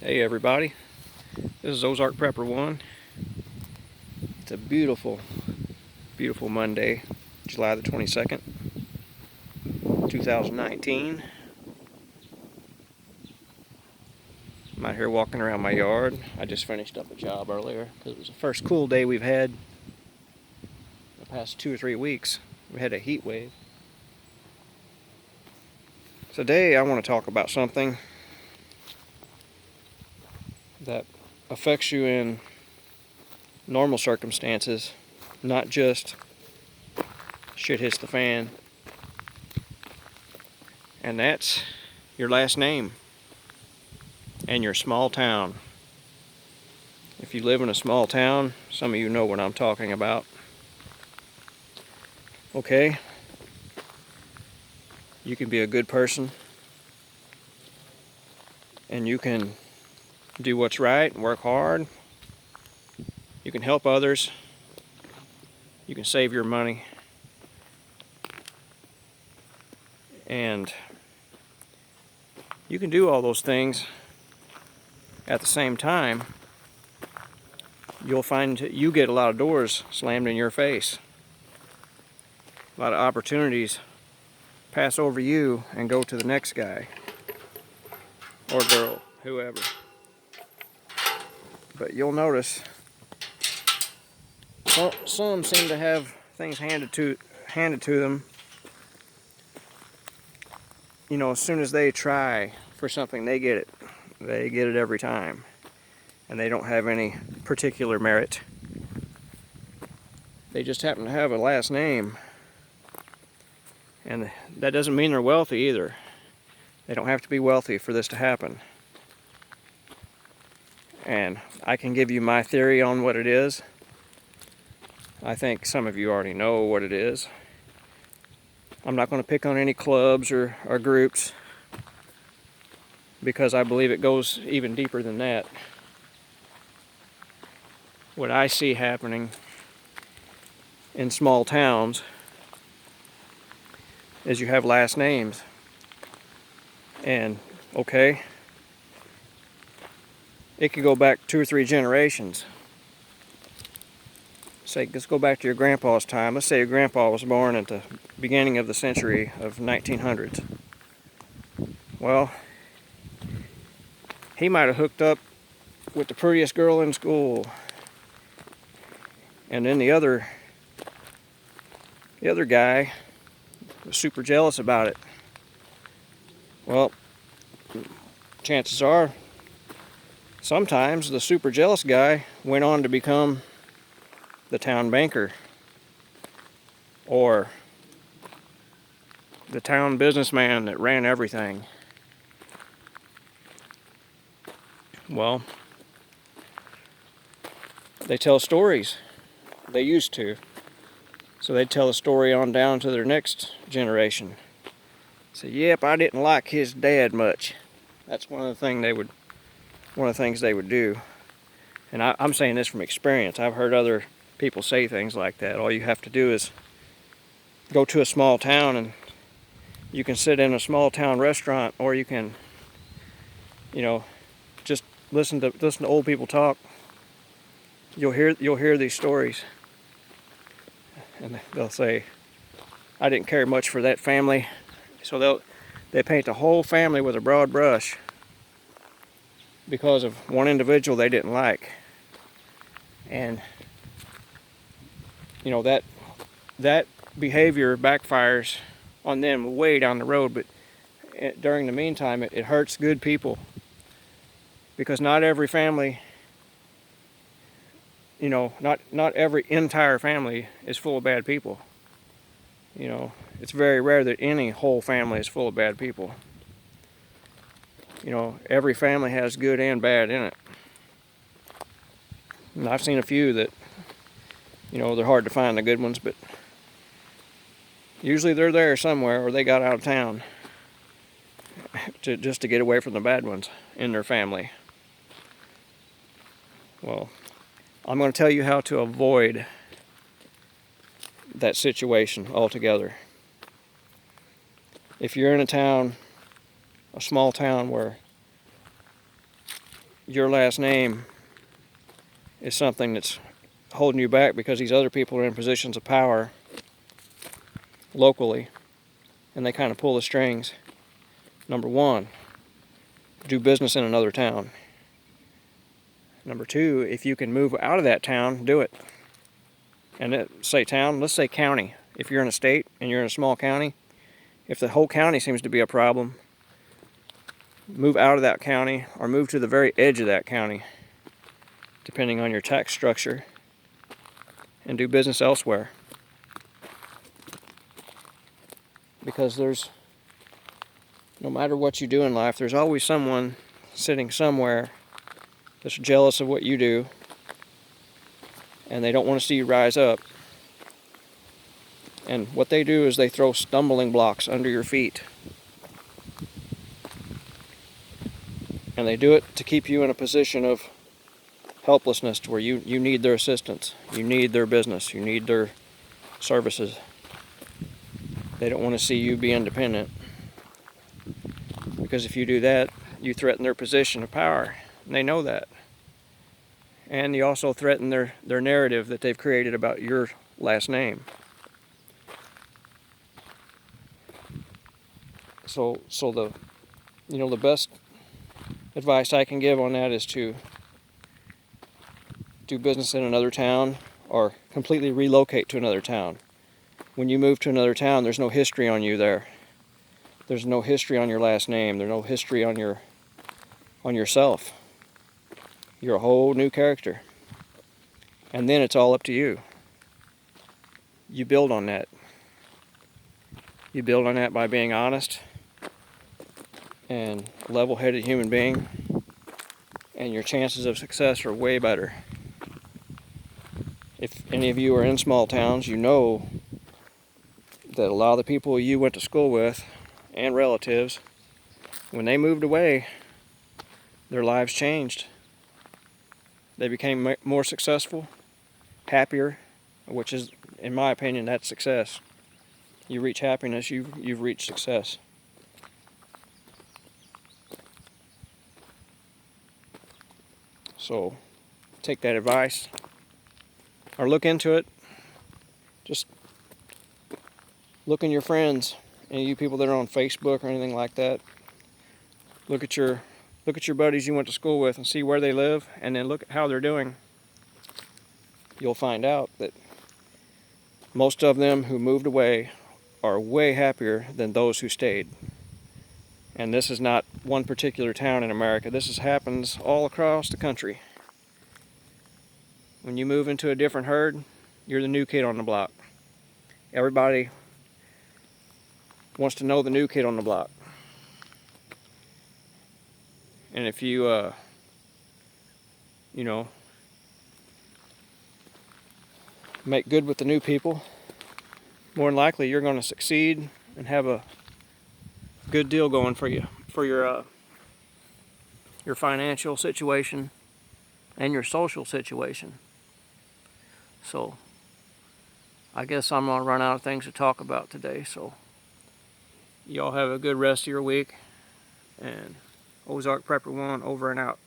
Hey everybody, this is Ozark Prepper 1. It's a beautiful, beautiful Monday, July the 22nd, 2019. I'm out here walking around my yard. I just finished up a job earlier because it was the first cool day we've had in the past 2 or 3 weeks. We had a heat wave. Today I want to talk about something that affects you in normal circumstances, not just shit hits the fan, and that's your last name and your small town. If you live in a small town, some of you know what I'm talking about. Okay, you can be a good person and you can do what's right and work hard. You can help others. You can save your money. And you can do all those things. At the same time, you'll find you get a lot of doors slammed in your face. A lot of opportunities pass over you and go to the next guy or girl, whoever. But you'll notice some seem to have things handed to them. You know, as soon as they try for something, they get it. They get it every time. And they don't have any particular merit. They just happen to have a last name. And that doesn't mean they're wealthy either. They don't have to be wealthy for this to happen. And I can give you my theory on what it is. I think some of you already know what it is. I'm not going to pick on any clubs or groups because I believe it goes even deeper than that. What I see happening in small towns is you have last names. And okay, it could go back 2 or 3 generations. Say, let's go back to your grandpa's time. Let's say your grandpa was born at the beginning of the century of 1900s. Well, he might have hooked up with the prettiest girl in school. And then the other guy was super jealous about it. Well, chances are, sometimes the super jealous guy went on to become the town banker or the town businessman that ran everything. Well, they tell stories. They used to. So they'd tell a story on down to their next generation. Say, yep, I didn't like his dad much. That's one of the things they would do. And I'm saying this from experience. I've heard other people say things like that. All you have to do is go to a small town and you can sit in a small town restaurant, or you can, just listen to old people talk. You'll hear these stories. And they'll say, I didn't care much for that family. So they paint the whole family with a broad brush because of one individual they didn't like. And that behavior backfires on them way down the road, but during the meantime it hurts good people, because not every family, not every entire family is full of bad people. It's very rare that any whole family is full of bad people. Every family has good and bad in it. And I've seen a few that, they're hard to find, the good ones, but usually they're there somewhere, or they got out of town just to get away from the bad ones in their family. Well, I'm going to tell you how to avoid that situation altogether. If you're in a small town where your last name is something that's holding you back because these other people are in positions of power locally and they kind of pull the strings. Number one, do business in another town. Number two, if you can move out of that town, do it. And say town, let's say county. If you're in a state and you're in a small county, if the whole county seems to be a problem, move out of that county or move to the very edge of that county, depending on your tax structure, and do business elsewhere. Because no matter what you do in life, there's always someone sitting somewhere that's jealous of what you do, and they don't want to see you rise up. And what they do is they throw stumbling blocks under your feet. And they do it to keep you in a position of helplessness to where you need their assistance, you need their business, you need their services. They don't want to see you be independent. Because if you do that, you threaten their position of power. And they know that. And you also threaten their narrative that they've created about your last name. So the best advice I can give on that is to do business in another town or completely relocate to another town. When you move to another town, there's no history on you there. There's no history on your last name. There's no history on yourself. You're a whole new character. And then it's all up to you. You build on that. You build on that by being honest and a level-headed human being, and your chances of success are way better. If any of you are in small towns, you know that a lot of the people you went to school with and relatives, when they moved away, their lives changed. They became more successful, happier, which is, in my opinion, that's success. You reach happiness, you've reached success. So take that advice or look into it. Just look in your friends and you people that are on Facebook or anything like that. Look at your buddies you went to school with and see where they live, and then look at how they're doing. You'll find out that most of them who moved away are way happier than those who stayed. And this is not one particular town in America. This happens all across the country. When you move into a different herd, you're the new kid on the block. Everybody wants to know the new kid on the block. And if you, make good with the new people, more than likely you're going to succeed and have a good deal going for you, for your financial situation and your social situation. So I guess I'm going to run out of things to talk about today. So y'all have a good rest of your week. And Ozark Prepper 1 over and out.